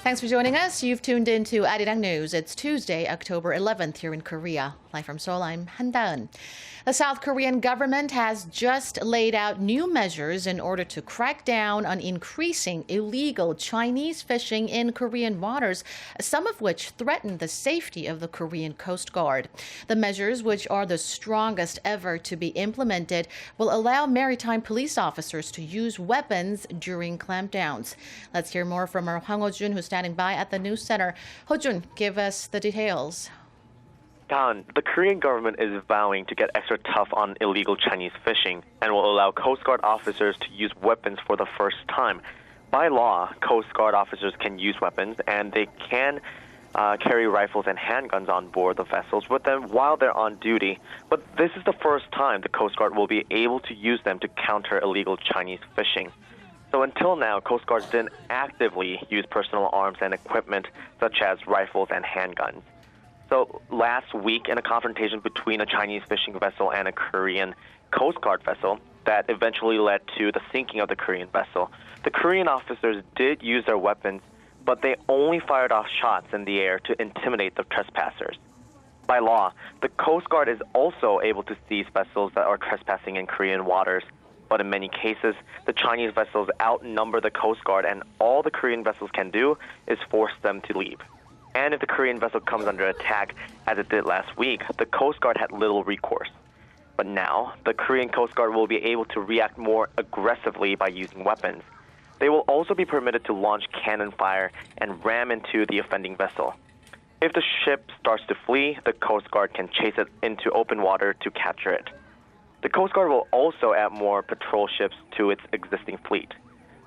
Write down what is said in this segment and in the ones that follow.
Thanks for joining us. You've tuned in to ARIRANG News. It's Tuesday, October 11th here in Korea. Live from Seoul, I'm Han Da-eun. The South Korean government has just laid out new measures in order to crack down on increasing illegal Chinese fishing in Korean waters, some of which threaten the safety of the Korean Coast Guard. The measures, which are the strongest ever to be implemented, will allow maritime police officers to use weapons during clampdowns. Let's hear more from our Hwang Ho-jun, who's standing by at the news center. Ho-jun, give us the details. Dan, the Korean government is vowing to get extra tough on illegal Chinese fishing and will allow Coast Guard officers to use weapons for the first time. By law, Coast Guard officers can use weapons and they can carry rifles and handguns on board the vessels with them while they're on duty. But this is the first time the Coast Guard will be able to use them to counter illegal Chinese fishing. So until now, Coast Guards didn't actively use personal arms and equipment such as rifles and handguns. So last week, in a confrontation between a Chinese fishing vessel and a Korean Coast Guard vessel that eventually led to the sinking of the Korean vessel, the Korean officers did use their weapons, but they only fired off shots in the air to intimidate the trespassers. By law, the Coast Guard is also able to seize vessels that are trespassing in Korean waters. But in many cases, the Chinese vessels outnumber the Coast Guard, and all the Korean vessels can do is force them to leave. And if the Korean vessel comes under attack, as it did last week, the Coast Guard had little recourse. But now, the Korean Coast Guard will be able to react more aggressively by using weapons. They will also be permitted to launch cannon fire and ram into the offending vessel. If the ship starts to flee, the Coast Guard can chase it into open water to capture it. The Coast Guard will also add more patrol ships to its existing fleet.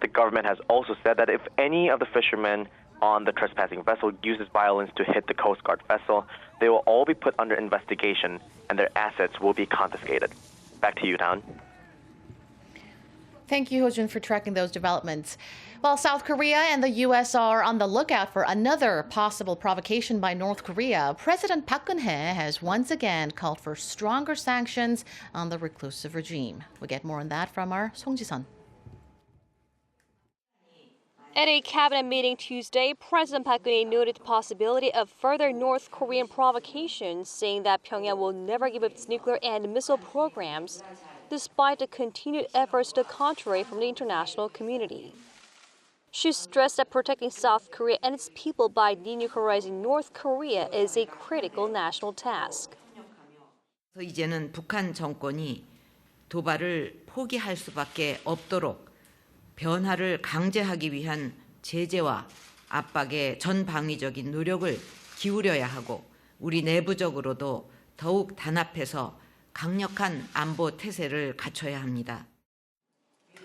The government has also said that if any of the fishermen on the trespassing vessel uses violence to hit the Coast Guard vessel, they will all be put under investigation and their assets will be confiscated. Back to you, Dan. Thank you, Ho-jun, for tracking those developments. While South Korea and the U.S. are on the lookout for another possible provocation by North Korea, President Park Geun-hye has once again called for stronger sanctions on the reclusive regime. We get more on that from our Song Ji-sun. At a cabinet meeting Tuesday, President Park Geun-hye noted the possibility of further North Korean provocations, saying that Pyongyang will never give up its nuclear and missile programs, despite the continued efforts to the contrary from the international community. She stressed that protecting South Korea and its people by denuclearizing North Korea is a critical national task. 이제는 북한 정권이 도발을 포기할 수밖에 없도록 변화를 강제하기 위한 제재와 압박에 전방위적인 노력을 기울여야 하고 우리 내부적으로도 더욱 단합해서 강력한 안보 태세를 갖춰야 합니다.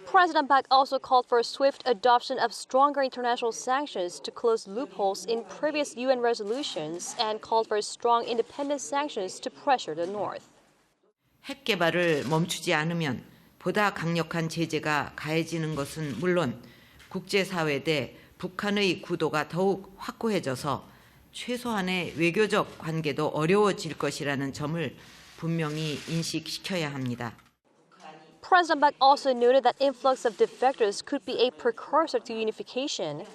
President Park also called for a swift adoption of stronger international sanctions to close loopholes in previous UN resolutions and called for strong independent sanctions to pressure the North. 핵 개발을 멈추지 않으면 보다 강력한 제재가 가해지는 것은 물론 국제사회 대 북한의 구도가 더욱 확고해져서 최소한의 외교적 관계도 어려워질 것이라는 점을 분명히 인식시켜야 합니다. President Park also noted that influx of defectors could be a precursor to unification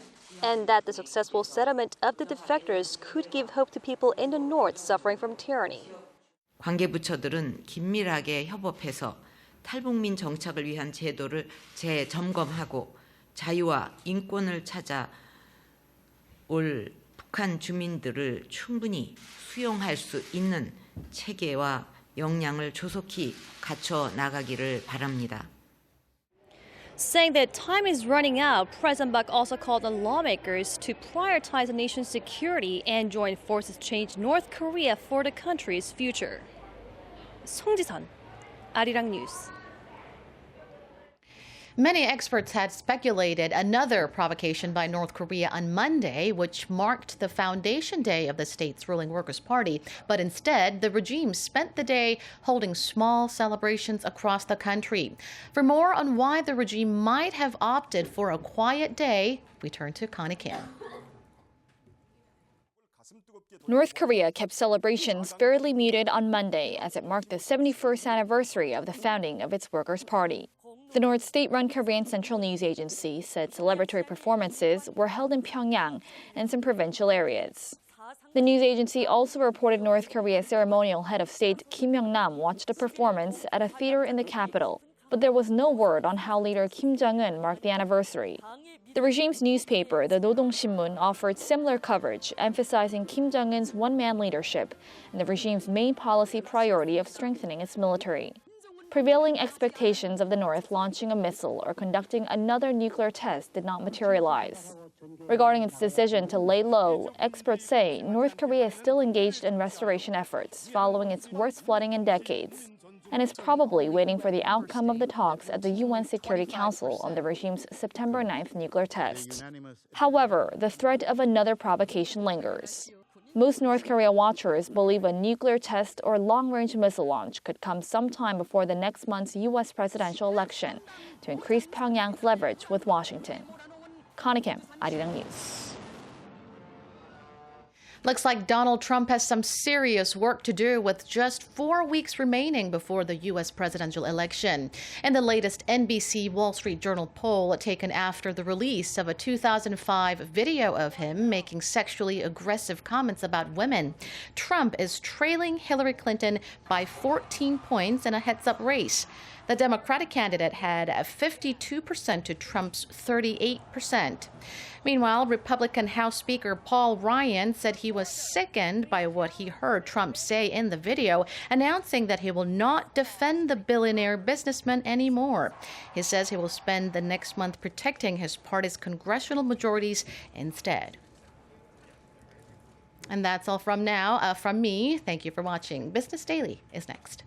and that the successful settlement of the defectors could give hope to people in the North suffering from tyranny. 관계부처들은 긴밀하게 협업해서 탈북민 정착을 위한 제도를 재점검하고 자유와 인권을 찾아 올 북한 주민들을 충분히 수용할 수 있는 체계와 역량을 조속히 갖춰 나가기를 바랍니다. Saying that time is running out, President Park also called on lawmakers to prioritize the nation's security and join forces to change North Korea for the country's future. Song Ji-sun, ARIRANG News. Many experts had speculated another provocation by North Korea on Monday, which marked the foundation day of the state's ruling Workers' Party. But instead, the regime spent the day holding small celebrations across the country. For more on why the regime might have opted for a quiet day, we turn to Connie Kim. North Korea kept celebrations fairly muted on Monday as it marked the 71st anniversary of the founding of its Workers' Party. The North state-run Korean Central News Agency said celebratory performances were held in Pyongyang and some provincial areas. The news agency also reported North Korea's ceremonial head of state Kim Yong-nam watched a performance at a theater in the capital, but there was no word on how leader Kim Jong-un marked the anniversary. The regime's newspaper, the Nodong Sinmun, offered similar coverage, emphasizing Kim Jong-un's one-man leadership and the regime's main policy priority of strengthening its military. Prevailing expectations of the North launching a missile or conducting another nuclear test did not materialize. Regarding its decision to lay low, experts say North Korea is still engaged in restoration efforts following its worst flooding in decades, and is probably waiting for the outcome of the talks at the UN Security Council on the regime's September 9th nuclear test. However, the threat of another provocation lingers. Most North Korea watchers believe a nuclear test or long-range missile launch could come sometime before the next month's U.S. presidential election to increase Pyongyang's leverage with Washington. Connie Kim, ARIRANG News. Looks like Donald Trump has some serious work to do with just 4 weeks remaining before the U.S. presidential election. In the latest NBC Wall Street Journal poll taken after the release of a 2005 video of him making sexually aggressive comments about women, Trump is trailing Hillary Clinton by 14 points in a heads-up race. The Democratic candidate had 52% to Trump's 38%. Meanwhile, Republican House Speaker Paul Ryan said he was sickened by what he heard Trump say in the video, announcing that he will not defend the billionaire businessman anymore. He says he will spend the next month protecting his party's congressional majorities instead. And that's all from now. From me, thank you for watching. Business Daily is next.